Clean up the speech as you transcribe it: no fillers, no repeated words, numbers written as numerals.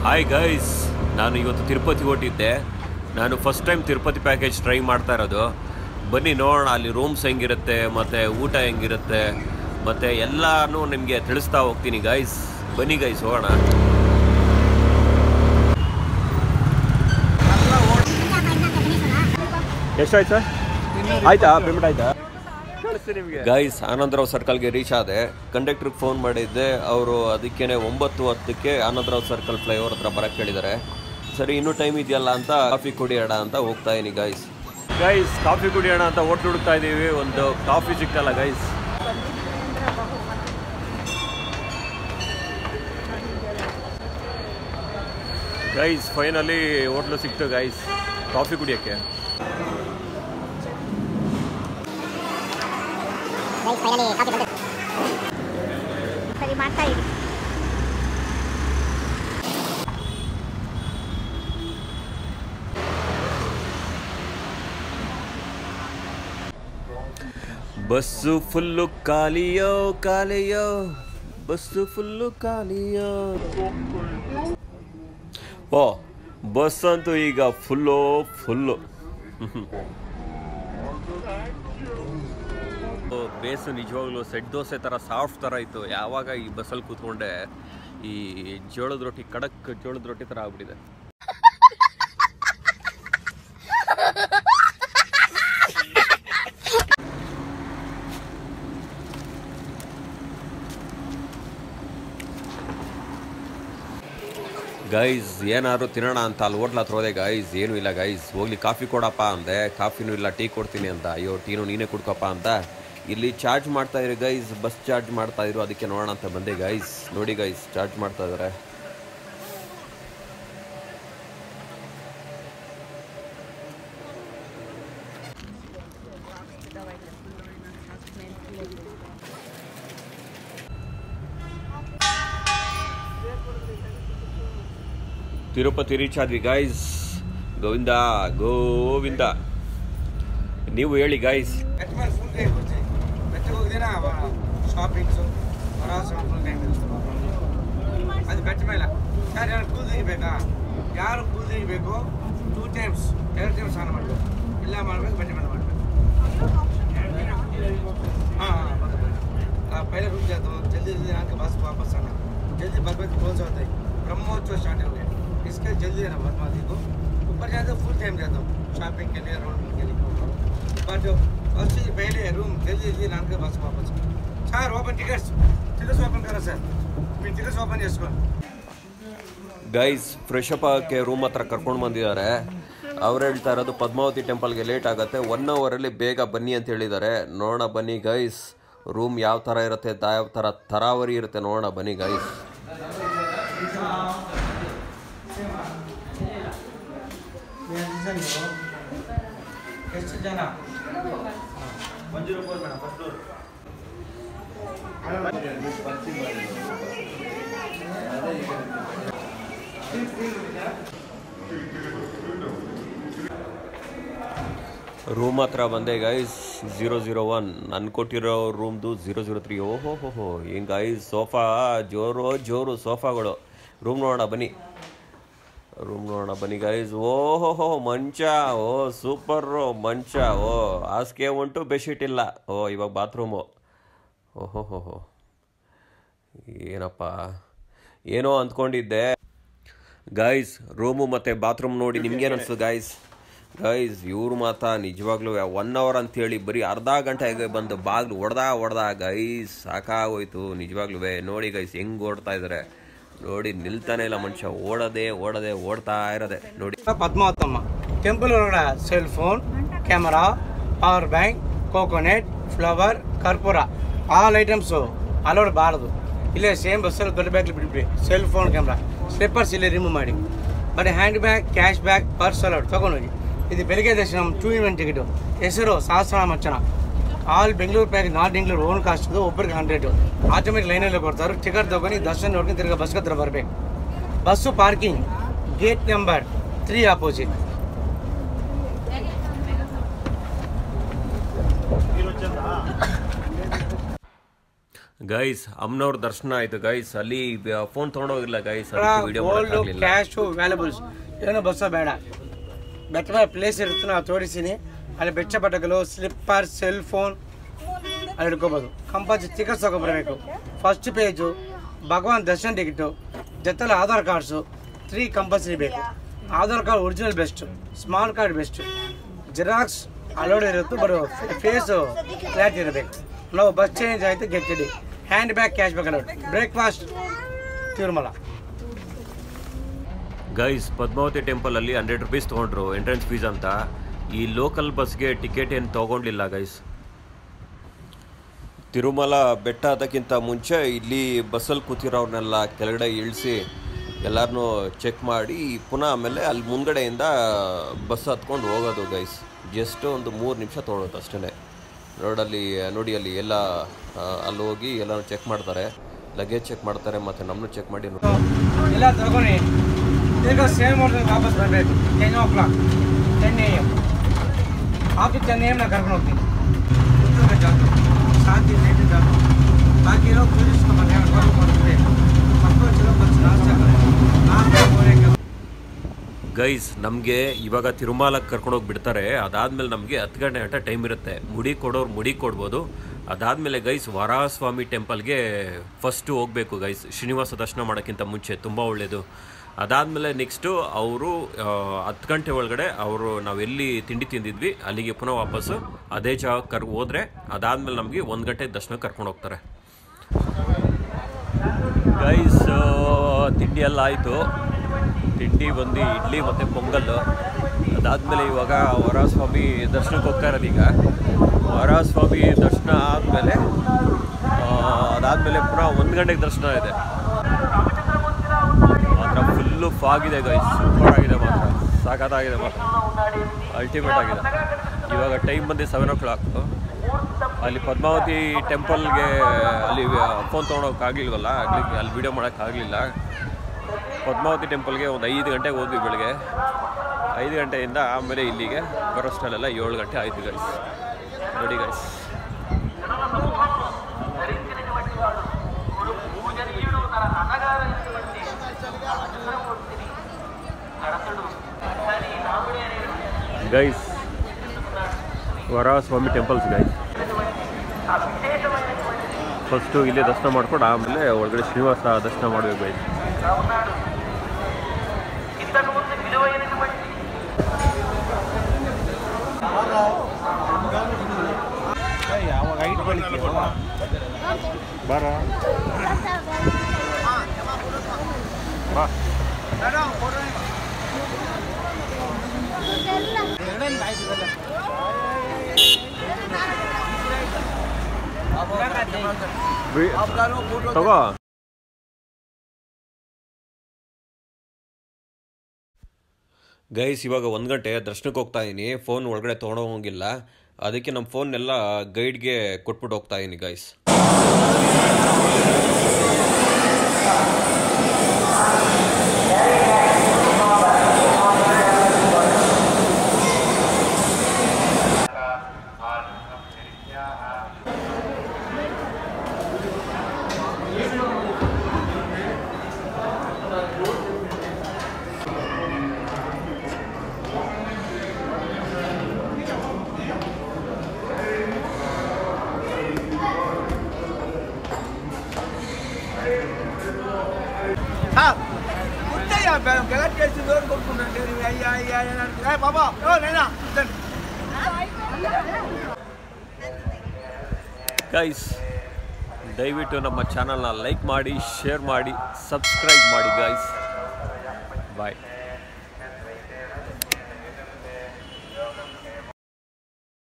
Hi guys, ನಾನು ಇವತ್ತು ತಿರುಪತಿ ಹೊರಟಿದ್ದೆ. ನಾನು first time Tirupati package try ಮಾಡ್ತಾ ಇರೋದು. ಬನ್ನಿ ನೋಡೋಣ ಅಲ್ಲಿ ರೂಮ್ಸ್ ಹೆಂಗಿರುತ್ತೆ ಮತ್ತು ಊಟ ಹೆಂಗಿರುತ್ತೆ ಮತ್ತು ಎಲ್ಲನೂ ನಿಮಗೆ ತಿಳಿಸ್ತಾ ಹೋಗ್ತೀನಿ ಗೈಸ್. ಬನ್ನಿ ಗೈಸ್ ಹೋಗೋಣ. ಎಷ್ಟಾಯ್ತು ಸರ್? ಆಯ್ತಾ ಪೇಮೆಂಟ್ ಆಯ್ತಾ? ಗೈಸ್ ಆನಂದರಾವ್ ಸರ್ಕಲ್ಗೆ ರೀಚ್ ಆದೆ. ಕಂಡಕ್ಟ್ರಿಗೆ ಫೋನ್ ಮಾಡಿದ್ದೆ, ಅವರು ಅದಕ್ಕೇ 9:10ಕ್ಕೆ ಆನಂದರಾವ್ ಸರ್ಕಲ್ ಫ್ಲೈಓವರ್ ಹತ್ರ ಬರೋಕ್ಕೆ ಹೇಳಿದ್ದಾರೆ. ಸರಿ ಇನ್ನೂ ಟೈಮ್ ಇದೆಯಲ್ಲ ಅಂತ ಕಾಫಿ ಕುಡಿಯೋಣ ಅಂತ ಹೋಗ್ತಾ ಇದೀನಿ ಗೈಸ್. ಕಾಫಿ ಕುಡಿಯೋಣ ಅಂತ ಹೋಟ್ಲು ಹುಡುಕ್ತಾ ಇದ್ದೀವಿ, ಒಂದು ಕಾಫಿ ಸಿಕ್ಕಲ್ಲ ಗೈಸ್. ಫೈನಲಿ ಹೋಟ್ಲು ಸಿಕ್ತು ಗೈಸ್ ಕಾಫಿ ಕುಡಿಯೋಕ್ಕೆ. ಬಸ್ಸು ಫುಲ್ಲು ಖಾಲಿಯೋ ಖಾಲಿಯೋ, ಬಸ್ಸು ಫುಲ್ಲು ಖಾಲಿಯೋ. ಓ ಬಸ್ ಅಂತೂ ಈಗ ಫುಲ್ಲು. ಬೇಸು ನಿಜವಾಗ್ಲೂ ಸೆಟ್ ದೋಸೆ ಥರ ಸಾಫ್ಟ್ ಥರ ಇತ್ತು. ಯಾವಾಗ ಈ ಬಸ್ಸಲ್ಲಿ ಕೂತ್ಕೊಂಡೆ ಈ ಜೋಳದ ರೊಟ್ಟಿ, ಖಡಕ್ ಜೋಳದ ರೊಟ್ಟಿ ಥರ ಆಗ್ಬಿಟ್ಟಿದೆ. ಗೈಸ್ ಏನಾದ್ರು ತಿನ್ನೋಣ ಅಂತ ಅಲ್ಲಿ ಹೋಟ್ಲ ಹತ್ರ ಹೋದೆ ಗೈಸ್. ಏನೂ ಇಲ್ಲ ಗೈಸ್. ಹೋಗ್ಲಿ ಕಾಫಿ ಕೊಡಪ್ಪ ಅಂದೆ, ಕಾಫಿನೂ ಇಲ್ಲ, ಟೀ ಕೊಡ್ತೀನಿ ಅಂತ. ಅಯ್ಯೋ ಟೀನು ನೀನೇ ಕುಡ್ಕಪ್ಪ ಅಂತ. ಇಲ್ಲಿ ಚಾರ್ಜ್ ಮಾಡ್ತಾ ಇದ್ರು ಗೈಸ್, ಬಸ್ ಚಾರ್ಜ್ ಮಾಡ್ತಾ ಇದ್ರು, ಅದಕ್ಕೆ ನೋಡೋಣ ಅಂತ ಬಂದೆ ಗೈಸ್. ನೋಡಿ ಗೈಸ್ ಚಾರ್ಜ್ ಮಾಡ್ತಾ ಇದ್ದಾರೆ. ತಿರುಪತಿ ರೀಚ್ ಆದ್ವಿ ಗೈಸ್. ಗೋವಿಂದ ಗೋವಿಂದ. ನೀವು ಹೇಳಿ ಗೈಸ್. ಅದು ಬೆಟ್ಟ ಮೇಲೆ ಯಾರು ಕೂಲ್ ತೆಗಿಬೇಕಾ? ಯಾರು ಕೂಲ್ ತೆಗಿಬೇಕು 2 ಟೈಮ್ಸ್ 2 ಟೈಮ್ಸ್ ಸ್ನಾನ ಮಾಡಬೇಕು. ಇಲ್ಲ ಮಾಡಬೇಕು, ಬೆಟ್ಟ ಮೇಲೆ ಮಾಡಬೇಕು. पहले रुक जाता हूँ, जल्दी जल्दी आके बस वापस आना. जल्दी बस क्लोज होता है, ब्रह्मोत्सव स्टार्ट हो गया. इसके जल्दी है ना बदमाशी को. ऊपर जाते फुल टाइम जाता हूँ शॉपिंग के लिए, रोड के लिए. बट फर्स्ट पहले रूम जल्दी जल्दी आन के बस वापस. सर ओपन टिकट्स ओपन करो सर, ಟಿಕೆಟ್ಸ್ ಓಪನ್ చేసుకోండి ಗೈಸ್. ಫ್ರೆಶ್ ಅಪ್ ಆಗೋಕ್ಕೆ ರೂಮ್ ಹತ್ರ ಕರ್ಕೊಂಡು ಬಂದಿದ್ದಾರೆ. ಅವ್ರು ಹೇಳ್ತಾ ಇರೋದು ಪದ್ಮಾವತಿ ಟೆಂಪಲ್ಗೆ ಲೇಟ್ ಆಗುತ್ತೆ, 1 ಅವರಲ್ಲಿ ಬೇಗ ಬನ್ನಿ ಅಂತ ಹೇಳಿದ್ದಾರೆ. ನೋಡೋಣ ಬನ್ನಿ ಗೈಸ್, ರೂಮ್ ಯಾವ ಥರ ಇರುತ್ತೆ, ಯಾವ ಥರ ತರಾವರಿ ಇರುತ್ತೆ ನೋಡೋಣ ಬನ್ನಿ ಗೈಸ್. ಎಷ್ಟು ಜನ? 104 ಮೇಡಮ್, ಫಸ್ಟ್ ಫ್ಲೋರ್. ರೂಮ್ ಹತ್ರ ಬಂದೆ ಗೈಸ್. 001 ನಾನು ಕೊಟ್ಟಿರೋ ರೂಮ್ದು 003. ಓಹೋ ಏನು ಗೈಸ್, ಸೋಫಾ ಜೋರು ಸೋಫಾಗಳು. ರೂಮ್ ನೋಡೋಣ ಬನ್ನಿ ಗೈಸ್. ಓಹೋ ಮಂಚ, ಓ ಸೂಪರು ಮಂಚ. ಓ ಹಾಸಿಗೆ ಉಂಟು, ಬೆಡ್ಶೀಟ್ ಇಲ್ಲ. ಓ ಇವಾಗ ಬಾತ್ರೂಮು. ಓಹೋ ಏನಪ್ಪ ಏನೋ ಅಂದ್ಕೊಂಡಿದ್ದೆ ಗೈಸ್. ರೂಮು ಮತ್ತು ಬಾತ್ರೂಮ್ ನೋಡಿ ನಿಮ್ಗೇನು ಅನಿಸ್ತು ಗೈಸ್? ಇವ್ರು ಮಾತ್ರ ನಿಜವಾಗ್ಲೂ 1 ಅವರ್ ಅಂತೇಳಿ ಬರೀ ಅರ್ಧ ಗಂಟೆಗೆ ಬಂದು ಬಾಗಿಲು ಹೊಡೆದ ಗೈಸ್. ಸಾಕಾಗೋಯ್ತು ನಿಜವಾಗ್ಲೂ. ನೋಡಿ ಗೈಸ್ ಹೆಂಗೆ ಓಡ್ತಾ ಇದ್ದಾರೆ ನೋಡಿ, ನಿಲ್ತಾನೆ ಇಲ್ಲ ಮನುಷ್ಯ, ಓಡ್ತಾ ಇರೋದೆ ನೋಡಿ. ಪದ್ಮಾವತಮ್ಮ ಟೆಂಪಲ್ ಒಳಗಡೆ cell phone, camera, power bank, coconut, flower, ಕರ್ಪೂರ ಆಲ್ ಐಟಮ್ಸು ಅಲೋಡ್ ಬಾರದು. ಇಲ್ಲೇ ಸೇಮ್ ಬಸ್ಸಲ್ಲಿ ದೊಡ್ಡ ಬ್ಯಾಗ್ಲಿ ಬಿಟ್ಬಿಡಿ. ಸೆಲ್ ಫೋನ್, ಕ್ಯಾಮ್ರಾ, ಸ್ಲಿಪ್ಪರ್ಸ್ ಇಲ್ಲೇ ರಿಮೂವ್ ಮಾಡಿ. But hand bag, cash bag, purse allowed ತೊಗೊಂಡೋಗಿ. ಇದು ಬೆಳಗ್ಗೆ ದರ್ಶನಂ 2 in 1 ಟಿಕೆಟು. ಹೆಸರು ಸಹಸ್ರನಾಮರ್ಚನ. All Bengaluru pack, north Bengaluru own cost. ಒಬ್ಬರಿಗೆ 100. ಆಟೋಮೆಟಿಕ್ ಲೈನಲ್ಲಿ ಕೊಡ್ತಾರೆ. ಟಿಕೆಟ್ ತೊಗೊಂಡು ದರ್ಶನ ನೋಡ್ಕೊಂಡು ತಿರ್ಗಿ ಬಸ್ ಹತ್ರ ಬರಬೇಕು. Bus parking gate number 3 opposite. Guys ಅಮ್ಮನವ್ರ ದರ್ಶನ ಆಯ್ತು ಗೈಸ್. ಅಲ್ಲಿ ಫೋನ್ ತೊಗೊಂಡೋಗಿಲ್ಲ ಗೈಸ್, ಗೋಲ್ಡ್ ಕ್ಯಾಶು ವ್ಯಾಲ್ಯೂಬಲ್ಸ್ ಏನೋ ಬಸ್ಸ ಬೇಡ. ಬೆಟ್ಟ ಪ್ಲೇಸ್ ಇರುತ್ತೆ, ನಾವು ತೋರಿಸ್ತೀನಿ. ಅಲ್ಲಿ ಬೆಚ್ಚ ಬಟ್ಟೆಗಳು, ಸ್ಲಿಪ್ಪರ್, ಸೆಲ್ ಫೋನ್ ಅಲ್ಲಿ ಹಿಡ್ಕೋಬೋದು. ಕಂಪಲ್ಸರಿ ಟಿಕೆಟ್ಸ್ ತಗೊಬರಬೇಕು. ಫಸ್ಟ್ ಪೇಜು ಭಗವಾನ್ ದರ್ಶನ ಟಿಕೆಟು ಜೊತೆಲಿ ಆಧಾರ್ ಕಾರ್ಡ್ಸು 3 ಕಂಪಲ್ಸರಿ ಬೇಕು. Aadhaar card original best, small card best, xerox allowed ಇರುತ್ತೆ, ಬರೋ ಫೇಸು ಕ್ಲಾರಿಟಿ ಇರಬೇಕು. ನಾವು ಬಸ್ ಚೇಂಜ್ ಆಯಿತು get ready. Hand bag cash bag allowed. Breakfast Tirumala. Guys Padmavathi ಟೆಂಪಲಲ್ಲಿ 100 ರೂಪೀಸ್ ತೊಗೊಂಡ್ರು ಎಂಟ್ರೆನ್ಸ್ ಫೀಸ್ ಅಂತ. ಈ ಲೋಕಲ್ ಬಸ್ಗೆ ಟಿಕೆಟ್ ಏನು ತೊಗೊಂಡಿಲ್ಲ ಗೈಸ್. ತಿರುಮಲ ಬೆಟ್ಟ ಅದಕ್ಕಿಂತ ಮುಂಚೆ ಇಲ್ಲಿ ಬಸ್ಸಲ್ಲಿ ಕೂತಿರೋರ್ನೆಲ್ಲ ಕೆಳಗಡೆ ಇಳಿಸಿ ಎಲ್ಲರನ್ನೂ ಚೆಕ್ ಮಾಡಿ ಪುನಃ ಆಮೇಲೆ ಅಲ್ಲಿ ಮುಂದ್ಗಡೆಯಿಂದ ಬಸ್ ಹತ್ಕೊಂಡು ಹೋಗೋದು ಗೈಸ್. ಜಸ್ಟ್ ಒಂದು 3 ನಿಮಿಷ ತೊಗೊಳುತ್ತೆ ಅಷ್ಟೇ. ರೋಡಲ್ಲಿ ನೋಡಿ, ಅಲ್ಲಿ ಎಲ್ಲ ಅಲ್ಲಿ ಹೋಗಿ ಎಲ್ಲರೂ ಚೆಕ್ ಮಾಡ್ತಾರೆ, ಲಗೇಜ್ ಚೆಕ್ ಮಾಡ್ತಾರೆ, ಮತ್ತು ನಮ್ಮನ್ನು ಚೆಕ್ ಮಾಡಿ ಎಲ್ಲ ತಗೊಂಡು ಈಗ ಸೇಮ್ ವಾಪಸ್ ಬರಬೇಕು. 10 o'clock 10 AM ಆಫೀಸ್ 10 AM ನಾನು ಕರ್ಕೊಂಡು ಹೋಗ್ತೀನಿ. ಶಾಂತಿ ಬಾಕಿ ಇರೋ ಟೂರಿಸ್ಟ್ ಗೈಸ್ ನಮಗೆ ಇವಾಗ ತಿರುಮಲಕ್ಕೆ ಕರ್ಕೊಂಡೋಗಿ ಬಿಡ್ತಾರೆ. ಅದಾದಮೇಲೆ ನಮಗೆ 10 ಗಂಟೆ ಟೈಮ್ ಇರುತ್ತೆ. ಮುಡಿ ಕೊಡೋರು ಮುಡಿ ಕೊಡ್ಬೋದು. ಅದಾದಮೇಲೆ ಗೈಸ್ ವರಾಹಸ್ವಾಮಿ ಟೆಂಪಲ್ಗೆ ಫಸ್ಟು ಹೋಗಬೇಕು ಗೈಸ್, ಶ್ರೀನಿವಾಸ ದರ್ಶನ ಮಾಡೋಕ್ಕಿಂತ ಮುಂಚೆ, ತುಂಬ ಒಳ್ಳೆಯದು. ಅದಾದಮೇಲೆ ನೆಕ್ಸ್ಟು ಅವರು 10 ಗಂಟೆ ಒಳಗಡೆ ಅವರು ನಾವೆಲ್ಲಿ ತಿಂಡಿ ತಿಂದಿದ್ವಿ ಅಲ್ಲಿಗೆ ಪುನಃ ವಾಪಸ್ಸು ಅದೇ ಜಾಗ ಹೋದರೆ ಅದಾದಮೇಲೆ ನಮಗೆ 1 ಗಂಟೆ ದರ್ಶನ ಕರ್ಕೊಂಡು ಹೋಗ್ತಾರೆ ಗೈಸ್. ತಿಂಡಿ ಎಲ್ಲ ಆಯಿತು. ತಿಂಡಿ ಬಂದು ಇಡ್ಲಿ ಮತ್ತು ಪೊಂಗಲ್ಲು. ಅದಾದಮೇಲೆ ಇವಾಗ ವರಾಹಸ್ವಾಮಿ ದರ್ಶನಕ್ಕೆ ಹೋಗ್ತಾ ಇರೋದು. ಈಗ ವರಾಹಸ್ವಾಮಿ ದರ್ಶನ ಆದಮೇಲೆ ಅದಾದಮೇಲೆ ಪುನಃ 1 ಗಂಟೆಗೆ ದರ್ಶನ ಇದೆ. ಮಾತ್ರ ಫುಲ್ಲು ಫಾಗಿದೆ ಗೈಸ್, ಸೂಪರ್ ಆಗಿದೆ, ಮಾತ್ರ ಸಾಕಾಗಿದೆ, ಮಾತ್ರ ಅಲ್ಟಿಮೇಟ್ ಆಗಿದೆ. ಇವಾಗ ಟೈಮ್ ಬಂದು 7 o'clock. ಅಲ್ಲಿ ಪದ್ಮಾವತಿ ಟೆಂಪಲ್ಗೆ ಅಲ್ಲಿ ಫೋನ್ ತೊಗೊಳೋಕ್ಕಾಗಲಿಲ್ವಲ್ಲ, ಅಲ್ಲಿ ವೀಡಿಯೋ ಮಾಡೋಕ್ಕಾಗಲಿಲ್ಲ. ಪದ್ಮಾವತಿ ಟೆಂಪಲ್ಗೆ ಒಂದು 5 ಗಂಟೆಗೆ ಹೋದ್ವಿ ಬೆಳಗ್ಗೆ. 5 ಗಂಟೆಯಿಂದ ಆಮೇಲೆ ಇಲ್ಲಿಗೆ ಬರೋಷ್ಟಲ್ಲೆಲ್ಲ 7 ಗಂಟೆ ಆಯಿತು ಗೈಸ್. ನೋಡಿ guys, guys Varahaswamy temples guys. First ಇಲ್ಲೇ ದರ್ಶನ ಮಾಡ್ಕೊಂಡು ಆಮೇಲೆ ಒಳಗಡೆ ಶ್ರೀನಿವಾಸ ದರ್ಶನ ಮಾಡಬೇಕು ಗೈಸ್. ಬಾರ ಬಾ. ತಗೋ. ಗೈಸ್ ಇವಾಗ 1 ಗಂಟೆ ದರ್ಶನಕ್ಕೆ ಹೋಗ್ತಾ ಇದ್ದೀನಿ. ಫೋನ್ ಒಳಗಡೆ ತೊಗೊಂಡೋಗಿಲ್ಲ, ಅದಕ್ಕೆ ನಮ್ಮ ಫೋನ್ನೆಲ್ಲ ಗೈಡ್ಗೆ ಕೊಟ್ಬಿಟ್ಟು ಹೋಗ್ತಾ ಇದ್ದೀನಿ ಗೈಸ್. ಗೈಸ್ ದಯವಿಟ್ಟು ನಮ್ಮ ಚಾನಲ್ನ ಲೈಕ್ ಮಾಡಿ, ಶೇರ್ ಮಾಡಿ, ಸಬ್ಸ್ಕ್ರೈಬ್ ಮಾಡಿ ಗೈಸ್. ಬಾಯ್.